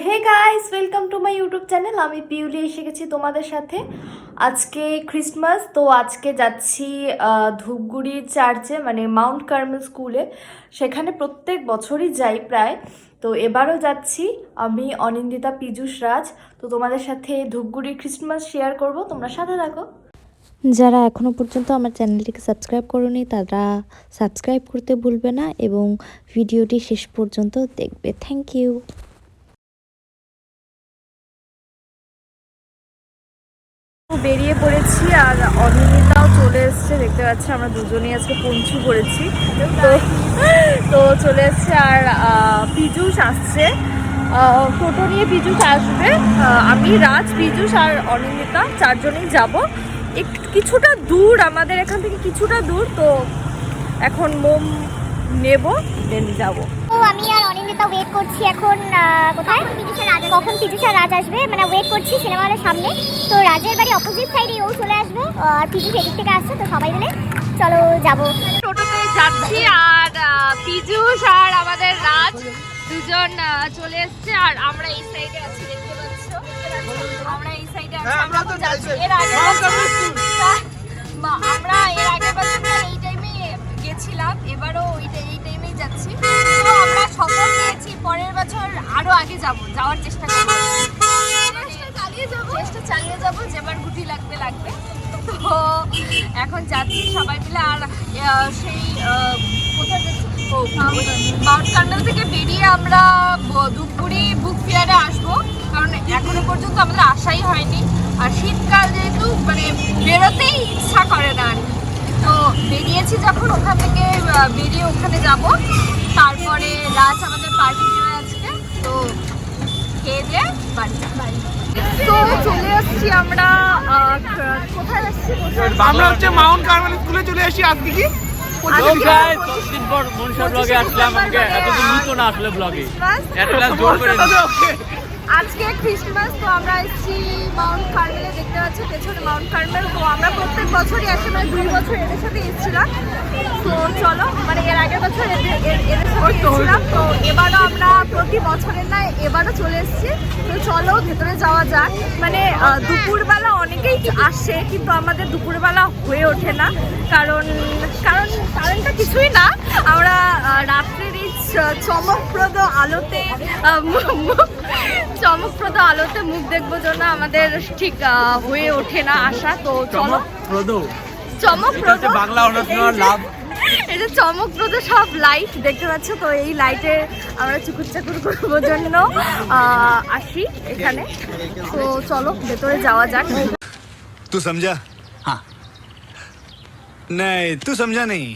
Hey guys, welcome to my YouTube channel. আমি পিউলি এসে গেছি তোমাদের সাথে। আজকে ক্রিসমাস, তো আজকে যাচ্ছি ধূপগুড়ির চার্চে, মানে মাউন্ট কার্মেল স্কুলে। সেখানে প্রত্যেক বছরই যাই প্রায়, তো এবারও যাচ্ছি আমি, অনিন্দিতা, পীযূষ, রাজ। তো তোমাদের সাথে ধূপগুড়ির ক্রিসমাস শেয়ার করব, তোমরা সাথে থাকো। যারা এখনও পর্যন্ত আমার চ্যানেলটিকে সাবস্ক্রাইব করোনি তারা সাবস্ক্রাইব করতে ভুলবে না এবং ভিডিওটি শেষ পর্যন্ত দেখবে। Thank you. বেরিয়ে পড়েছি আর অনিন্দিতাও চলে এসছে, দেখতে পাচ্ছি আমরা দুজনেই আজকে পঞ্চু করেছি। তো চলে এসছে আর পীযূষ আসছে, টোটো নিয়ে পীযূষ আসবে। আমি, রাজ, পীযূষ আর অনিন্দিতা চারজনেই যাব। কিছুটা দূর, আমাদের এখান থেকে কিছুটা দূর, তো এখন মোম নেব, দেন যাবো। তো আমি আর অনিন্দিতা ওয়েট করছি এখন কোথায়, কখন পীযূষ আর রাজ আসবে, মানে ওয়েট করছি সিনেমা হলের সামনে। তো রাজের বাড়ি অপোজিট সাইডে, ও চলে আসবে আর পীযূষ এদিক থেকে আসছে, তো সবাই মিলে চলো যাবো। টোটোতে যাচ্ছি আর পীযূষ আর আমাদের রাজ দুজন চলে এসছে আর আমরা এই সাইডে আছি, দেখতে পাচ্ছ। আমরা এই সাইডে আছি, আমরা তো যাচ্ছি। এর আগে আমরা এই টাইমে গেছিলাম, এবারও এই টাইমেই যাচ্ছি। তো আমরা শপথ নিয়েছি পরের বছর আরো আগে যাওয়ার চেষ্টা করবো, চেষ্টা চালিয়ে যাবো, যেবার গুটি লাগবে। তো এখন যাচ্ছি সবাই মিলে। আর সেই কোথায় যাচ্ছি, মাউন্ট কার্মেল থেকে বেরিয়ে আমরা ধূপগুড়ি বুক ফেয়ারে আসবো, কারণ এখনো পর্যন্ত আমাদের আসাই হয়নি। আর শীতকাল যেহেতু, মানে বেরোতেই ইচ্ছা করে না। তো বেরিয়েছি যখন, ওখান থেকে বেরিয়ে ওখানে যাব। তারপরে রাজ আমাদের পার্টি দেবে আজকে, তো খেয়ে দিয়ে বাড়ি। তো চলে আসছি আমরা, কোথায় আসছি? আমরা হচ্ছে মাউন্ট কার্মেল স্কুলে চলে আসি। আজকে কি কতদিন পর মনসা ব্লগে আসলাম, আমাকে এতদিন নিতো না আসলে ব্লগে, অ্যাটলাস জোর করে আজকে ক্রিসমাস, তো আমরা এসেছি মাউন্ট কার্মেলে, দেখতে পাচ্ছি পেছনে মাউন্ট কার্মেল। তো আমরা প্রত্যেক বছরই আসি, মানে 2 বছর এদের সাথে এসেছিলাম। তো চলো, মানে এর আগের বছর এদের সাথে এসেছিলাম, তো এবারও আমরা প্রতি বছরের না এবারও চলে এসেছি। তো চলো ভেতরে যাওয়া যাক। মানে দুপুরবেলা অনেকেই আসে, কিন্তু আমাদের দুপুরবেলা হয়ে ওঠে না, কারণটা কিছুই না, আমরা রাত্রের এই চমকপ্রদ আলোতে মুখ দেখবো জন্য আমাদের ঠিক হয়ে ওঠে না আসা। তো চমকপ্রদ বাংলা অনর্থ লাভ, এটা চমকপ্রদ সব লাইট দেখতে পাচ্ছ। তো এই লাইটে আমরা চুকুর চাকুর করবো জন্য আসি এখানে। তো চলো ভেতরে যাওয়া যাক। तू समझा? हाँ। नहीं, तू समझा नहीं।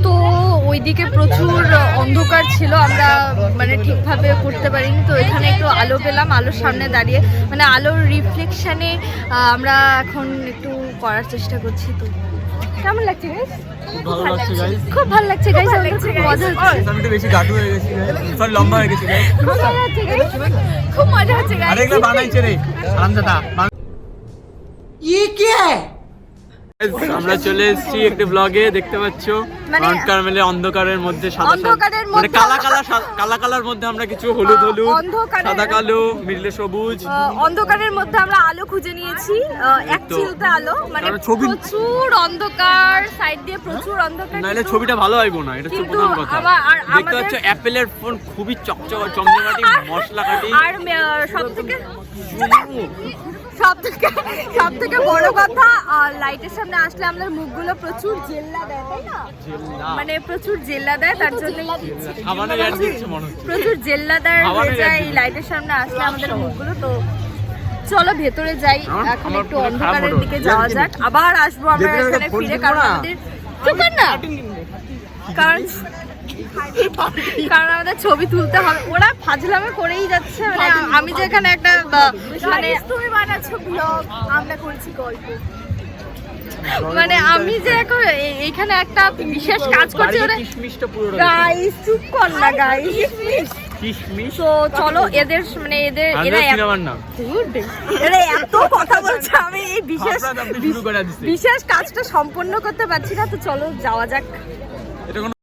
তো ওইদিকে প্রচুর অন্ধকার ছিল, আমরা মানে ঠিকভাবে করতে পারিনি। তো এখানে একটু আলো পেলাম, আলোর সামনে দাঁড়িয়ে, মানে আলোর রিফ্লেকশনে আমরা এখন একটু করার চেষ্টা করছি। তো কেমন লাগছে গাইস? ভালো লাগছে গাইস, খুব ভালো লাগছে গাইস, খুব মজা হচ্ছে। আমি তো বেশি গাটু হয়ে গেছি গাইস, সব লম্বা হয়ে গেছি গাইস, খুব মজা হচ্ছে গাইস, খুব মজা হচ্ছে গাইস। আরে এগুলো বানাইছে রে হারামজাদা। ये क्या है? আমরা চলে এসেছি একটা ব্লগে, দেখতে পাচ্ছ মানে মাউন্ট কার্মেলে অন্ধকারের মধ্যে সাদা, অন্ধকারের মানে মধ্যে কালা কালার মধ্যে আমরা কিছু হলুদ অন্ধকারের- সাদা কালো মিডলে সবুজ, অন্ধকারের মধ্যে আমরা আলো খুঁজে নিয়েছি, এক চিলতে আলো, মানে কারণ ছবি- প্রচুর অন্ধকার, সাইড দিয়ে প্রচুর অন্ধকার। নাহলে কিন্তু- ছবিটা ভালো আইবো না, এটা হচ্ছে কিন্তু প্রধান কথা। দেখতে আমাদের- পাচ্ছ অ্যাপেলের ফোন খুবই চমচমাটি মশলা কাটি। আর সব থেকে বড় কথা, লাইটের সামনে আসলে আমাদের মুখগুলো প্রচুর জেল্লা দেয়, তাই না? মানে প্রচুর জেল্লা দেয়, তার জন্য খাবারের অ্যাড দিচ্ছে মনে হচ্ছে। প্রচুর জেল্লাদার হয়ে যায় এই লাইটের সামনে আসলে আমাদের মুখগুলো। তো চলো ভেতরে যাই, এখন একটু অন্ধকারের দিকে যাওয়া যাক, আবার আসবো আমরা এখানে ফিরে, কারণ আমাদের চুপ কর না, কারণ আমাদের ছবি তুলতে হবে। ওরা ফাজলামে করেই যাচ্ছে, মানে আমি যেখানে একটা, মানে তুমি বানাচ্ছো ব্লগ, আমরা করছি গল্প। মানে আমি যে এখন এখানে একটা বিশেষ কাজ করছি ওরা কিশমিশটা পুরো গাইস চুপ কর না গাইস কিশমিশ তো চলো এদের মানে এরা সিনেমার নাম এরা এত কথা বলছে আমি এই শুরু করে দিছি বিশেষ কাজটা সম্পন্ন করতে পারছি না তো চলো যাওয়া যাক এটা কোনো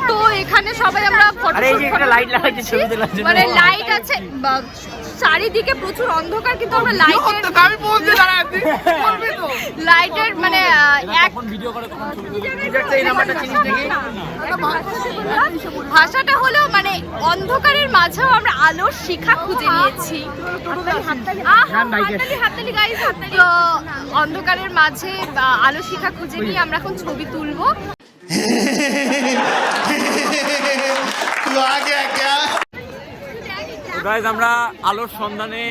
তো এখানে সবাই আমরা লাইট লাগাইছে ছবি তোলার জন্য মানে লাইট আছে চারিদিকে প্রচুর অন্ধকার কিন্তু আমরা লাইটের মানে এখন ভিডিও করে তখন ছবি তুলে এই নাম্বারটা চিনিস নাকি ভাষাটা হলো মানে অন্ধকারের মাঝেও আমরা আলোর শিখা খুঁজে নিয়েছি হাততালি গাইস হাততালি তো অন্ধকারের মাঝে আলোর শিখা খুঁজে নিয়ে আমরা এখন ছবি তুলবো গাইস আমরা আলোর সন্ধানে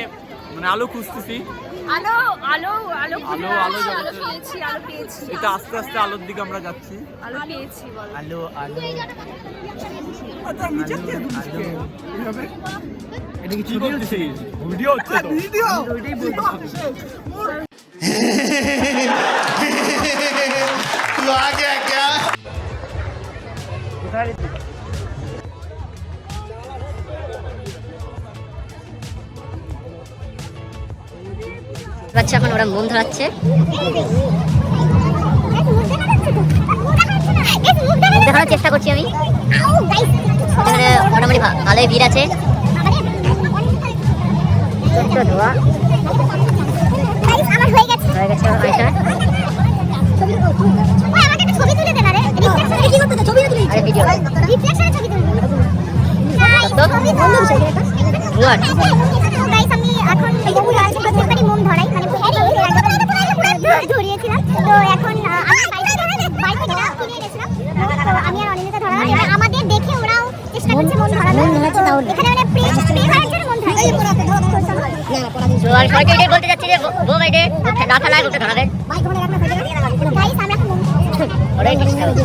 মানে আলো খুঁজতেছি আলো আলো আলো আলো আলো আলো পেয়েছি আলো পেয়েছি এটা আস্তে আস্তে আলোর দিকে আমরা যাচ্ছি আলো পেয়েছি বলো আলো আলো এটা কি ভিডিও হচ্ছে ভিডিও হচ্ছে তো ভিডিও ওইটাই বলছি तू आ गया क्या বাচ্চা এখন ওরা মন ধরাচ্ছে দেখানোর চেষ্টা করছি আমি এখানে মোটামুটি ভালোই ভিড় আছে হয়ে গেছে আমাদের দেখে ওরাও চেষ্টা করছে মন ধরানো এখানে মানে প্রেম করার জন্য মন ধরাচ্ছে সবাইকে বলতে যাচ্ছি যে বউ বাইরে না থানায় উঠে ধরাবে বাইক মনে রাখনা হয়ে গেল গাইস আমরা এখন ওরাই চেষ্টা করছি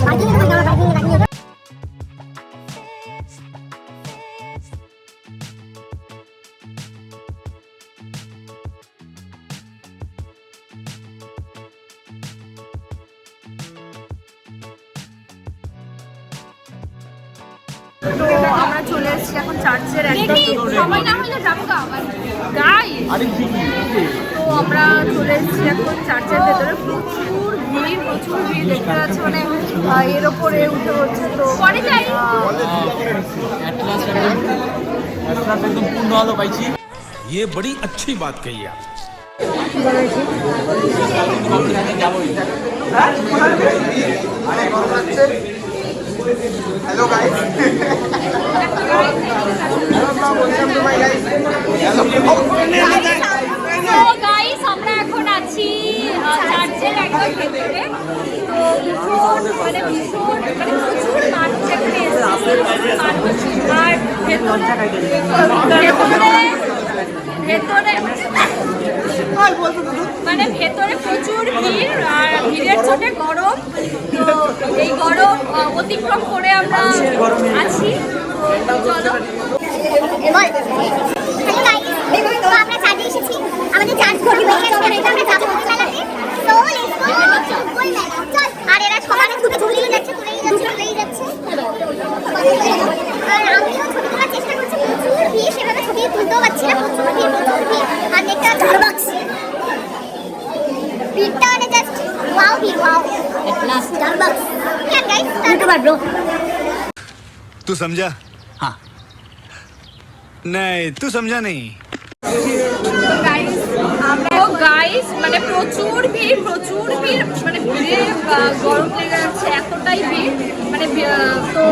তো আমরা চলে এসেছি এখন চার্চের একদম সবাই না হলে যাবো গাই তো আমরা চলে এসেছি এখন চার্চের ভেতরে প্রচুর ভিড় দেখতে পাচ্ছি মানে এর ওপরে উঠে হচ্ছে তো পরে যাই একদম পূর্ণ আলো পাইছি ये बड़ी अच्छी बात कही आप हेलो गाइस তো গাইস আমরা এখন আছি চার্চের একদম ভেতরে তো ভীষণ মানে প্রচুর মানুষ এখানে এসেছে আর ভেতরে মানে ভেতরে প্রচুর ভিড় আর ভিড়ের চোটে গরম তো এই গরম অতিক্রম করে আমরা আছি তো চলো আমরা চার্চে এসেছি আমাদের চার্চ ভর্তি হয়ে গেছে আমরা যাবো মেলাতে তো লেটস গো চল আর এরা সবাই ছবি তুলে যাচ্ছে আর আমিও ছবি তোলার চেষ্টা করছি প্রচুর ভিড় সেভাবে ছবি তুলতেও পারছি না প্রচুর ভিড় আর একটা স্টারবাকস ভিড়টা মানে জাস্ট ওয়াও ভিড় ওয়াও স্টারবাকস क्या गाइस यूट्यूबर ब्रो तू समझा हाँ नहीं तू समझा नहीं গাইস মানে প্রচুর ভিড় মানে ভিড়ে গরম লেগে যাচ্ছে এতটাই ভিড় মানে তো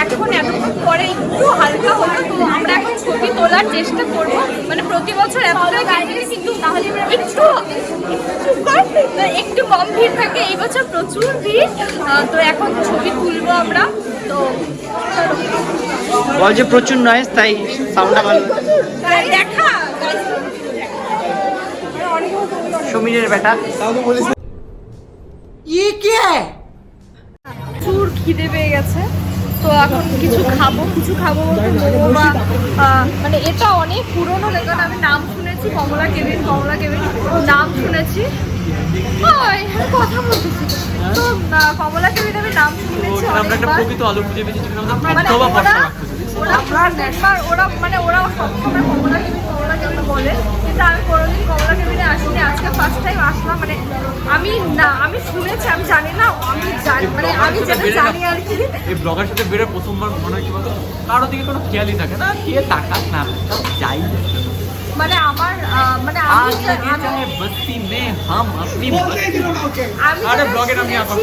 এখন এতক্ষণ পরে একটু হালকা হলো তো আমরা এখন ছবি তোলার দেখার চেষ্টা করবো, মানে প্রতি বছর এতটা ভিড় কিন্তু তাহলে একটু কম ভিড় থাকে, এই বছর প্রচুর ভিড়। তো এখন ছবি তুলবো আমরা, তো বল যে প্রচুর নয়েজ, তাই সাউন্ডটা ভালো। দেখা সমীরের বেটা ये क्या है? প্রচুর খিদে পেয়ে গেছে, তো এখন কিছু খাবো বলতে মোমো বা মানে এটা অনেক পুরনো দোকান, আমি নাম শুনেছি কমলা কেবিন নাম শুনেছি, ওই আমি কথা বলতেছি তো কমলা কেবিন আমি নাম শুনেছি আমরা একটা অনেকবার। প্রকৃত আলু খুঁজে পেয়েছি যেখানে আমাদের মানে ধোবা ওরা ভরসা রাখতেছে। ওরা সবসময় কমলা কেবিন বলে, কিন্তু আমি কোনোদিন কমলা কেবিনে আসিনি, আজকে ফার্স্ট টাইম আসলাম। মানে আমি শুনেছি, আমি জানি না, মানে আমি যেটা জানি আর কি। এই ব্লগের সাথে বেরোয় প্রথমবার মনে হয় কি বলতো, কারোর দিকে কোনো খেয়ালই থাকে না, কে তাকাস না যাই মানে আমার মানে আজ লগে চাহে বস্তি মে হাম আপনি আরে ব্লগের আমি আপলোড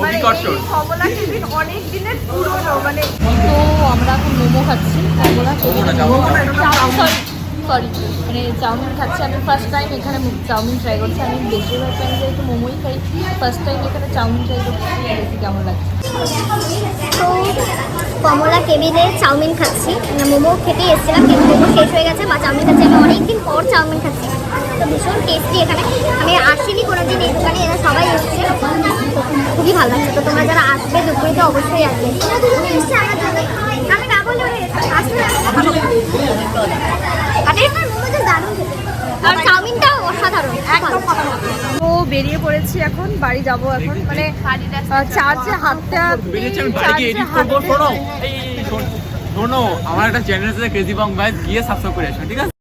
অভিকর্ষ কমলা কেবিন অনেক দিনের পুরনো, মানে তো আমরা এখন মোমো খাচ্ছি কমলা কেবিন, সরি মানে চাউমিন খাচ্ছি। আমি ফার্স্ট টাইম এখানে চাউমিন ট্রাই করছি, আমি বেশিরভাগ টাইম যেহেতু মোমোই খাই, ফার্স্ট টাইম এখানে চাউমিন ট্রাই করছি, দেখি কেমন লাগছে। তো কমলা কেবিনের চাউমিন খাচ্ছি, মোমো খেতে এসেছিলাম কিন্তু মোমো শেষ হয়ে গেছে, বা চাউমিন খাচ্ছি, আমি অনেকদিন পর চাউমিন খাচ্ছি, তো ভীষণ টেস্টি। এখানে আমি আসিনি কোনোদিন এই দোকানে, এরা সবাই এসছে, খুবই ভালো লাগছে। তো তোমরা যারা আসবে দুপুরে তো অবশ্যই আসবে। আমি না বলে আসলে দারুণ খেতে, আর চাউমিনটাও অসাধারণ, একদম। তো বেরিয়ে পড়েছি এখন, বাড়ি যাব এখন, মানে চার্জে হাতটা বেরিয়েছি আমি বাড়ি এডিট করবো। শোনো এই শোনো, আমার একটা চ্যানেল আছে ক্রেজি বং গাইস, গিয়ে সাবস্ক্রাইব করে আসো, ঠিক আছে?